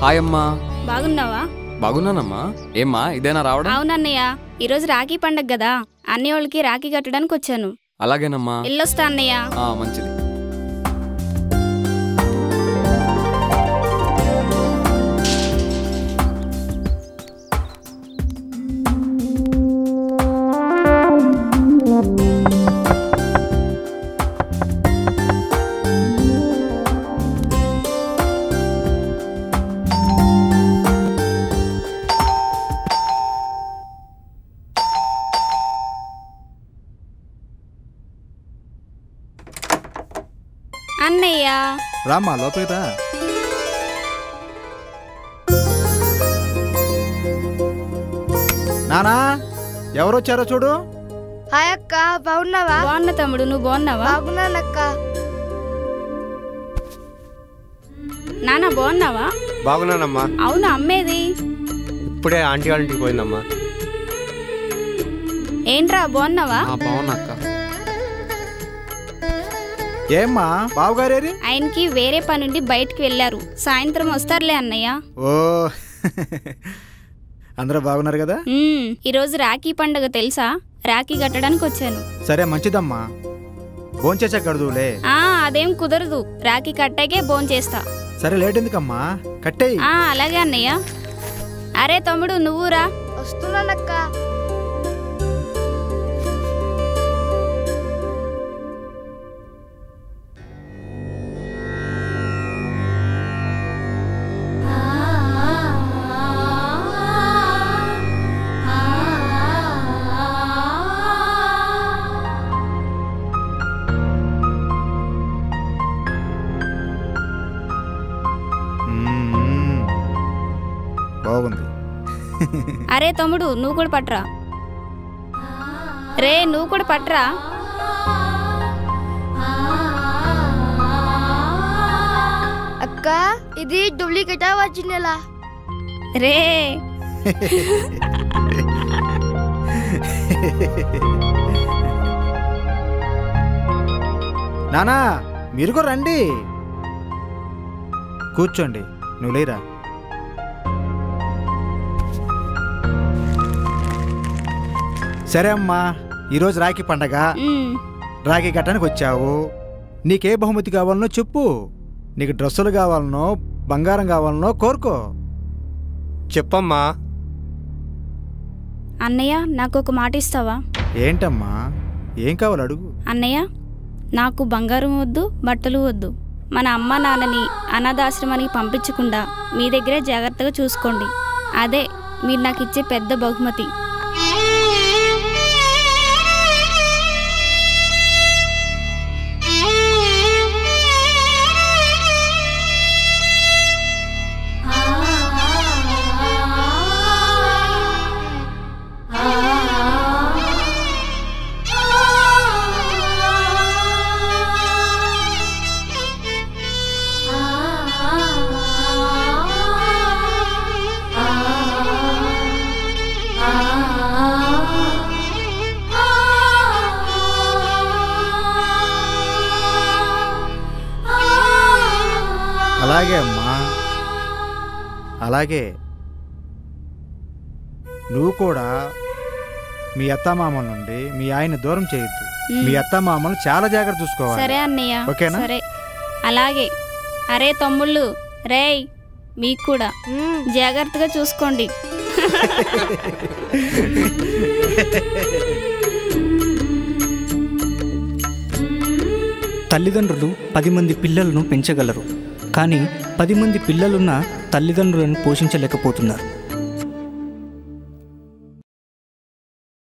Hi అమ్మా. బాగున్నావా? బాగున్నానమ్మా. ఏమ్మా ఇదేనా రావడం? అవునన్నయ్య, ఈరోజు రాఖీ పండగ కదా, అన్ని వాళ్ళకి రాఖీ కట్టడానికి వచ్చాను. అలాగేనమ్మా. వెళ్ళొస్తా అన్నయ్య. మంచిది. అన్నయ్య రామ్మా, లోపలికి రా. నానా, ఎవరొచ్చారో చూడు. హాయ్ అక్క, బాగున్నావా? బాగున్నా తమ్ముడు, నువ్వు బాగున్నావా? బాగున్నానక్క. నాన్న బాగున్నావా? బాగున్నానమ్మా. అవును, అమ్మేది? ఇప్పుడే ఆంటీ వాళ్ళ ఇంటికి పోయిందమ్మా. ఏంట్రా బాగున్నావా? బాగున్నాక్క. ఏమ్మా బావగారేరి? ఆయనకి వేరే పనుండి బయటికి వెళ్ళారు, సాయంత్రం వస్తారులే అన్నయ్య. ఓ అందరూ బాగున్నారు కదా? ఈరోజు రాఖీ పండుగ తెలుసా, రాఖీ కట్టడానికి వచ్చాను. సరే మంచిదమ్మా, భోంచేసా కడుదులే. అదేం కుదరదు, రాఖీ కట్టాకే భోంచేస్తా. సరే లేట్ ఎందుకమ్మా, కట్టేయి. అలాగే అన్నయ్య. అరే తమ్ముడు, నువ్వు రా. వస్తున్నానక్క. బాగుంది. అరే తమ్ముడు, నువ్వు కూడా పట్రా. రే నువ్వు కూడా పట్రా. అక్క, ఇది డూప్లికేటా వచ్చిందేలా? రే నానా, మీరు కూడా రండి. కూర్చోండి, నువ్వు లేరా. సరే అమ్మా, ఈరోజు రాఖీ పండగ, రాఖీ కట్టడానికి వచ్చావు. నీకే బహుమతి కావాలనో చెప్పు. నీకు డ్రెస్సులు కావాలనో బంగారం కావాలనో కోరుకో. చెప్పమ్మా. అన్నయ్య, నాకు ఒక మాట ఇస్తావా? ఏంటమ్మా, ఏం కావాలి అడుగు. అన్నయ్య, నాకు బంగారం వద్దు, బట్టలు వద్దు. మన అమ్మ నాన్నని అనాథాశ్రమానికి పంపించకుండా మీ దగ్గరే జాగ్రత్తగా చూసుకోండి. అదే మీరు నాకు ఇచ్చే పెద్ద బహుమతి. అలాగే అమ్మా, అలాగే. నువ్వు కూడా మీ అత్తమామల నుండి మీ ఆయన దూరం చేయొద్దు. మీ అత్తమామలు చాలా జాగ్రత్త చూసుకోవాలి. సరే అన్నయ్య, ఓకేనా? సరే అలాగే. అరే తమ్ముళ్ళు, రేయ్ మీకు కూడా జాగ్రత్తగా చూసుకోండి. తల్లిదండ్రులు 10 మంది పిల్లలను పెంచగలరు, కానీ 10 మంది పిల్లలున్న తల్లిదండ్రులను పోషించలేకపోతున్నారు.